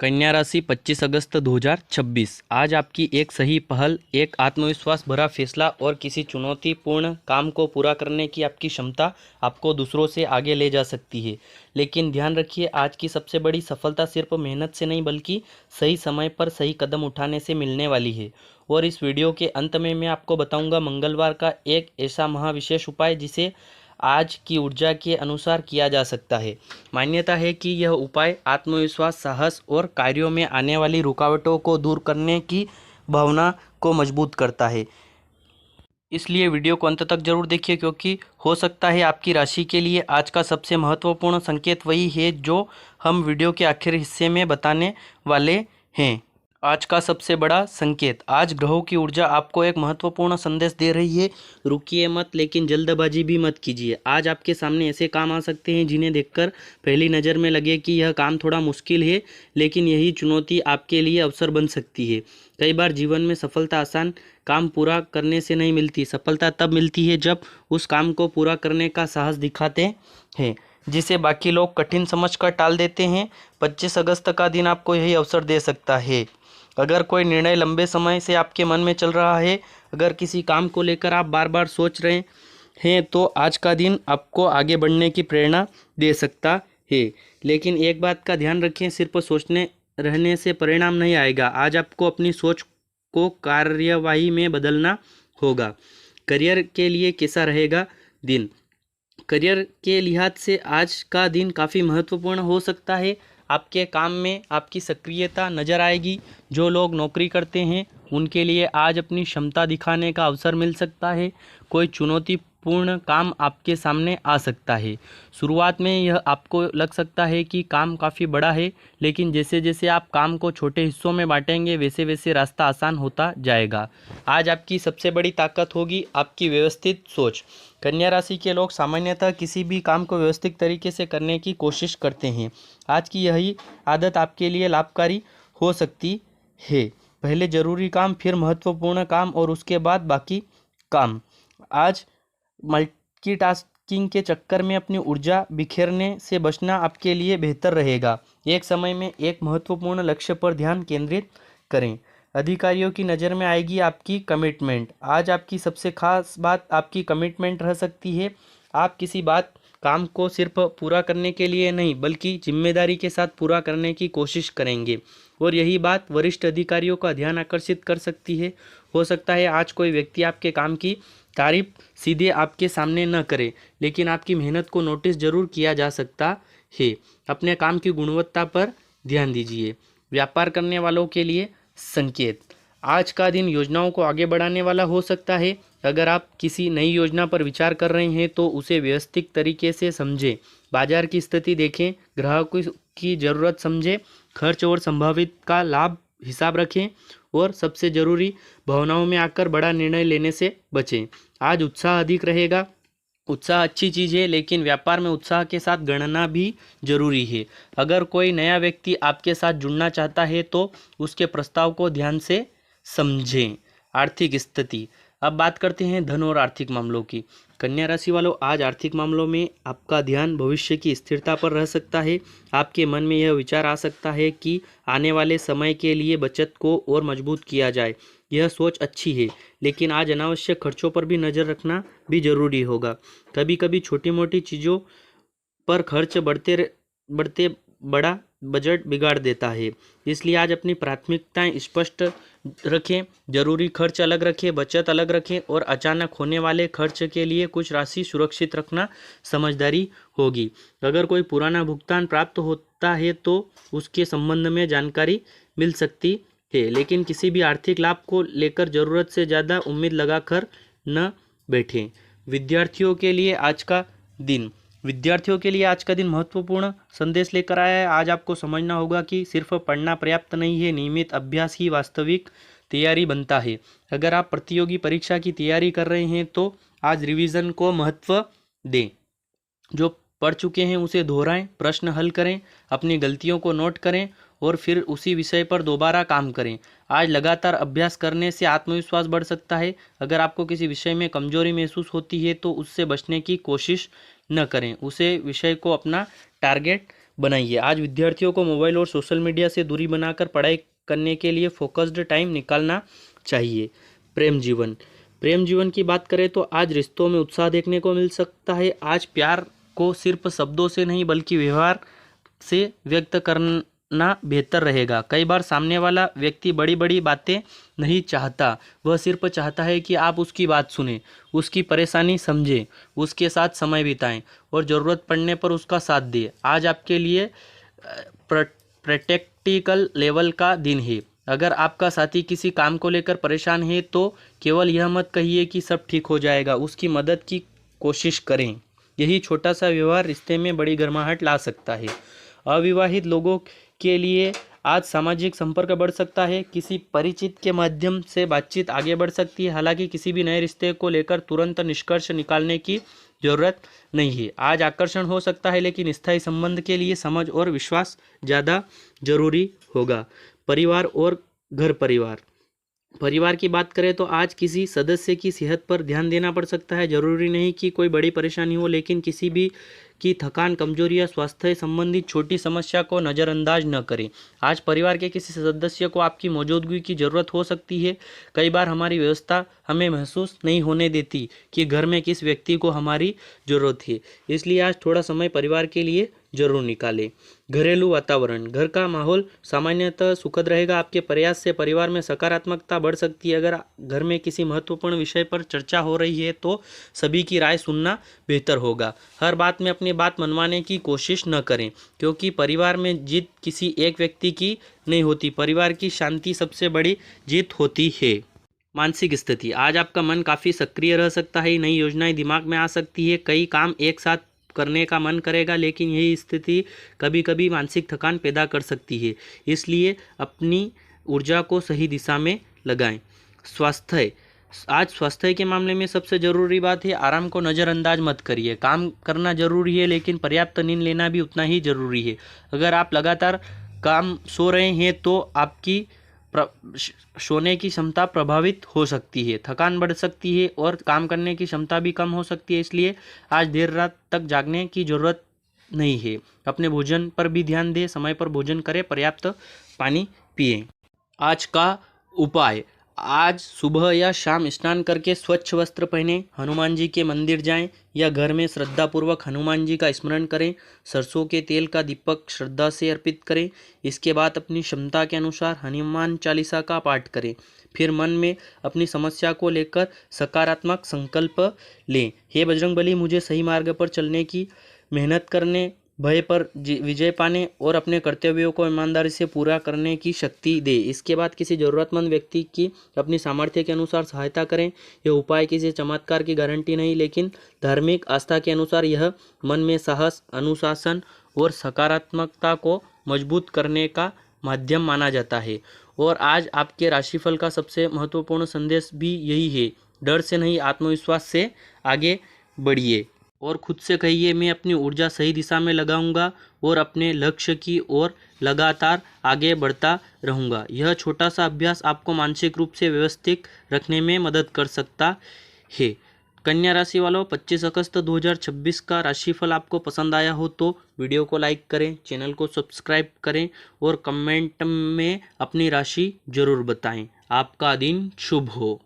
कन्या राशि 25 अगस्त 2026। आज आपकी एक सही पहल, एक आत्मविश्वास भरा फैसला और किसी चुनौतीपूर्ण काम को पूरा करने की आपकी क्षमता आपको दूसरों से आगे ले जा सकती है। लेकिन ध्यान रखिए, आज की सबसे बड़ी सफलता सिर्फ मेहनत से नहीं बल्कि सही समय पर सही कदम उठाने से मिलने वाली है। और इस वीडियो के अंत में मैं आपको बताऊंगा मंगलवार का एक ऐसा महाविशेष उपाय जिसे आज की ऊर्जा के अनुसार किया जा सकता है। मान्यता है कि यह उपाय आत्मविश्वास, साहस और कार्यों में आने वाली रुकावटों को दूर करने की भावना को मजबूत करता है। इसलिए वीडियो को अंत तक जरूर देखिए, क्योंकि हो सकता है आपकी राशि के लिए आज का सबसे महत्वपूर्ण संकेत वही है जो हम वीडियो के आखिरी हिस्से में बताने वाले हैं। आज का सबसे बड़ा संकेत। आज ग्रहों की ऊर्जा आपको एक महत्वपूर्ण संदेश दे रही है। रुकिए मत, लेकिन जल्दबाजी भी मत कीजिए। आज आपके सामने ऐसे काम आ सकते हैं जिन्हें देखकर पहली नज़र में लगे कि यह काम थोड़ा मुश्किल है, लेकिन यही चुनौती आपके लिए अवसर बन सकती है। कई बार जीवन में सफलता आसान काम पूरा करने से नहीं मिलती। सफलता तब मिलती है जब उस काम को पूरा करने का साहस दिखाते हैं जिसे बाकी लोग कठिन समझकर टाल देते हैं। 25 अगस्त का दिन आपको यही अवसर दे सकता है। अगर कोई निर्णय लंबे समय से आपके मन में चल रहा है, अगर किसी काम को लेकर आप बार बार सोच रहे हैं, तो आज का दिन आपको आगे बढ़ने की प्रेरणा दे सकता है। लेकिन एक बात का ध्यान रखें, सिर्फ सोचने रहने से परिणाम नहीं आएगा। आज आपको अपनी सोच को कार्यवाही में बदलना होगा। करियर के लिए कैसा रहेगा दिन? करियर के लिहाज से आज का दिन काफ़ी महत्वपूर्ण हो सकता है। आपके काम में आपकी सक्रियता नज़र आएगी। जो लोग नौकरी करते हैं उनके लिए आज अपनी क्षमता दिखाने का अवसर मिल सकता है। कोई चुनौतीपूर्ण काम आपके सामने आ सकता है। शुरुआत में यह आपको लग सकता है कि काम काफ़ी बड़ा है, लेकिन जैसे जैसे आप काम को छोटे हिस्सों में बांटेंगे वैसे वैसे रास्ता आसान होता जाएगा। आज आपकी सबसे बड़ी ताकत होगी आपकी व्यवस्थित सोच। कन्या राशि के लोग सामान्यतः किसी भी काम को व्यवस्थित तरीके से करने की कोशिश करते हैं। आज की यही आदत आपके लिए लाभकारी हो सकती है। पहले जरूरी काम, फिर महत्वपूर्ण काम और उसके बाद बाकी काम। आज मल्टीटास्किंग के चक्कर में अपनी ऊर्जा बिखेरने से बचना आपके लिए बेहतर रहेगा। एक समय में एक महत्वपूर्ण लक्ष्य पर ध्यान केंद्रित करें। अधिकारियों की नज़र में आएगी आपकी कमिटमेंट। आज आपकी सबसे खास बात आपकी कमिटमेंट रह सकती है। आप किसी काम को सिर्फ पूरा करने के लिए नहीं बल्कि जिम्मेदारी के साथ पूरा करने की कोशिश करेंगे, और यही बात वरिष्ठ अधिकारियों का ध्यान आकर्षित कर सकती है। हो सकता है आज कोई व्यक्ति आपके काम की तारीफ सीधे आपके सामने न करे, लेकिन आपकी मेहनत को नोटिस जरूर किया जा सकता है। अपने काम की गुणवत्ता पर ध्यान दीजिए। व्यापार करने वालों के लिए संकेत। आज का दिन योजनाओं को आगे बढ़ाने वाला हो सकता है। अगर आप किसी नई योजना पर विचार कर रहे हैं तो उसे व्यवस्थित तरीके से समझें। बाजार की स्थिति देखें, ग्राहकों की ज़रूरत समझें, खर्च और संभावित का लाभ हिसाब रखें, और सबसे ज़रूरी, भावनाओं में आकर बड़ा निर्णय लेने से बचें। आज उत्साह अधिक रहेगा। उत्साह अच्छी चीज़ है, लेकिन व्यापार में उत्साह के साथ गणना भी जरूरी है। अगर कोई नया व्यक्ति आपके साथ जुड़ना चाहता है तो उसके प्रस्ताव को ध्यान से समझें। आर्थिक स्थिति। अब बात करते हैं धन और आर्थिक मामलों की। कन्या राशि वालों, आज आर्थिक मामलों में आपका ध्यान भविष्य की स्थिरता पर रह सकता है। आपके मन में यह विचार आ सकता है कि आने वाले समय के लिए बचत को और मजबूत किया जाए। यह सोच अच्छी है, लेकिन आज अनावश्यक खर्चों पर भी नज़र रखना भी जरूरी होगा। कभी कभी छोटी मोटी चीज़ों पर खर्च बढ़ते बड़ा बजट बिगाड़ देता है। इसलिए आज अपनी प्राथमिकताएं स्पष्ट रखें। जरूरी खर्च अलग रखें, बचत अलग रखें, और अचानक होने वाले खर्च के लिए कुछ राशि सुरक्षित रखना समझदारी होगी। अगर कोई पुराना भुगतान प्राप्त होता है तो उसके संबंध में जानकारी मिल सकती है, लेकिन किसी भी आर्थिक लाभ को लेकर ज़रूरत से ज़्यादा उम्मीद लगाकर न बैठें। विद्यार्थियों के लिए आज का दिन। विद्यार्थियों के लिए आज का दिन महत्वपूर्ण संदेश लेकर आया है। आज आपको समझना होगा कि सिर्फ पढ़ना पर्याप्त नहीं है, नियमित अभ्यास ही वास्तविक तैयारी बनता है। अगर आप प्रतियोगी परीक्षा की तैयारी कर रहे हैं तो आज रिवीजन को महत्व दें। जो पढ़ चुके हैं उसे दोहराएं, प्रश्न हल करें, अपनी गलतियों को नोट करें और फिर उसी विषय पर दोबारा काम करें। आज लगातार अभ्यास करने से आत्मविश्वास बढ़ सकता है। अगर आपको किसी विषय में कमजोरी महसूस होती है तो उससे बचने की कोशिश न करें, उसे विषय को अपना टारगेट बनाइए। आज विद्यार्थियों को मोबाइल और सोशल मीडिया से दूरी बनाकर पढ़ाई करने के लिए फोकस्ड टाइम निकालना चाहिए। प्रेम जीवन की बात करें तो आज रिश्तों में उत्साह देखने को मिल सकता है। आज प्यार को सिर्फ शब्दों से नहीं बल्कि व्यवहार से व्यक्त करना बेहतर रहेगा। कई बार सामने वाला व्यक्ति बड़ी बड़ी बातें नहीं चाहता, वह सिर्फ चाहता है कि आप उसकी बात सुनें, उसकी परेशानी समझें, उसके साथ समय बिताएं और ज़रूरत पड़ने पर उसका साथ दें। आज आपके लिए प्रैक्टिकल लेवल का दिन है। अगर आपका साथी किसी काम को लेकर परेशान है तो केवल यह मत कहिए कि सब ठीक हो जाएगा, उसकी मदद की कोशिश करें। यही छोटा सा व्यवहार रिश्ते में बड़ी गर्माहट ला सकता है। अविवाहित लोगों के लिए आज सामाजिक संपर्क बढ़ सकता है। किसी परिचित के माध्यम से बातचीत आगे बढ़ सकती है। हालांकि किसी भी नए रिश्ते को लेकर तुरंत निष्कर्ष निकालने की जरूरत नहीं है। आज आकर्षण हो सकता है लेकिन स्थायी संबंध के लिए समझ और विश्वास ज़्यादा जरूरी होगा। परिवार और घर परिवार की बात करें तो आज किसी सदस्य की सेहत पर ध्यान देना पड़ सकता है। जरूरी नहीं कि कोई बड़ी परेशानी हो, लेकिन किसी भी की थकान, कमजोरी या स्वास्थ्य संबंधित छोटी समस्या को नज़रअंदाज न करें। आज परिवार के किसी सदस्य को आपकी मौजूदगी की ज़रूरत हो सकती है। कई बार हमारी व्यवस्था हमें महसूस नहीं होने देती कि घर में किस व्यक्ति को हमारी ज़रूरत है। इसलिए आज थोड़ा समय परिवार के लिए जरूर निकालें। घरेलू वातावरण, घर का माहौल सामान्यतः सुखद रहेगा। आपके प्रयास से परिवार में सकारात्मकता बढ़ सकती है। अगर घर में किसी महत्वपूर्ण विषय पर चर्चा हो रही है तो सभी की राय सुनना बेहतर होगा। हर बात में अपनी बात मनवाने की कोशिश न करें, क्योंकि परिवार में जीत किसी एक व्यक्ति की नहीं होती, परिवार की शांति सबसे बड़ी जीत होती है। मानसिक स्थिति, आज आपका मन काफ़ी सक्रिय रह सकता है। नई योजनाएं दिमाग में आ सकती है। कई काम एक साथ करने का मन करेगा, लेकिन यही स्थिति कभी कभी मानसिक थकान पैदा कर सकती है। इसलिए अपनी ऊर्जा को सही दिशा में लगाएं। स्वास्थ्य, आज स्वास्थ्य के मामले में सबसे ज़रूरी बात है आराम को नज़रअंदाज मत करिए। काम करना ज़रूरी है, लेकिन पर्याप्त नींद लेना भी उतना ही ज़रूरी है। अगर आप लगातार काम सो रहे हैं तो आपकी सोने की क्षमता प्रभावित हो सकती है, थकान बढ़ सकती है और काम करने की क्षमता भी कम हो सकती है। इसलिए आज देर रात तक जागने की ज़रूरत नहीं है। अपने भोजन पर भी ध्यान दें, समय पर भोजन करें, पर्याप्त पानी पिएं। आज का उपाय, आज सुबह या शाम स्नान करके स्वच्छ वस्त्र पहनें, हनुमान जी के मंदिर जाएं या घर में श्रद्धापूर्वक हनुमान जी का स्मरण करें। सरसों के तेल का दीपक श्रद्धा से अर्पित करें। इसके बाद अपनी क्षमता के अनुसार हनुमान चालीसा का पाठ करें। फिर मन में अपनी समस्या को लेकर सकारात्मक संकल्प लें। हे बजरंगबली, मुझे सही मार्ग पर चलने की, मेहनत करने, भय पर विजय पाने और अपने कर्तव्यों को ईमानदारी से पूरा करने की शक्ति दे। इसके बाद किसी ज़रूरतमंद व्यक्ति की अपनी सामर्थ्य के अनुसार सहायता करें। यह उपाय किसी चमत्कार की गारंटी नहीं, लेकिन धार्मिक आस्था के अनुसार यह मन में साहस, अनुशासन और सकारात्मकता को मजबूत करने का माध्यम माना जाता है। और आज आपके राशिफल का सबसे महत्वपूर्ण संदेश भी यही है, डर से नहीं आत्मविश्वास से आगे बढ़िए और खुद से कहिए, मैं अपनी ऊर्जा सही दिशा में लगाऊंगा और अपने लक्ष्य की ओर लगातार आगे बढ़ता रहूंगा। यह छोटा सा अभ्यास आपको मानसिक रूप से व्यवस्थित रखने में मदद कर सकता है। कन्या राशि वालों, 25 अगस्त 2026 का राशिफल आपको पसंद आया हो तो वीडियो को लाइक करें, चैनल को सब्सक्राइब करें और कमेंट में अपनी राशि जरूर बताएं। आपका दिन शुभ हो।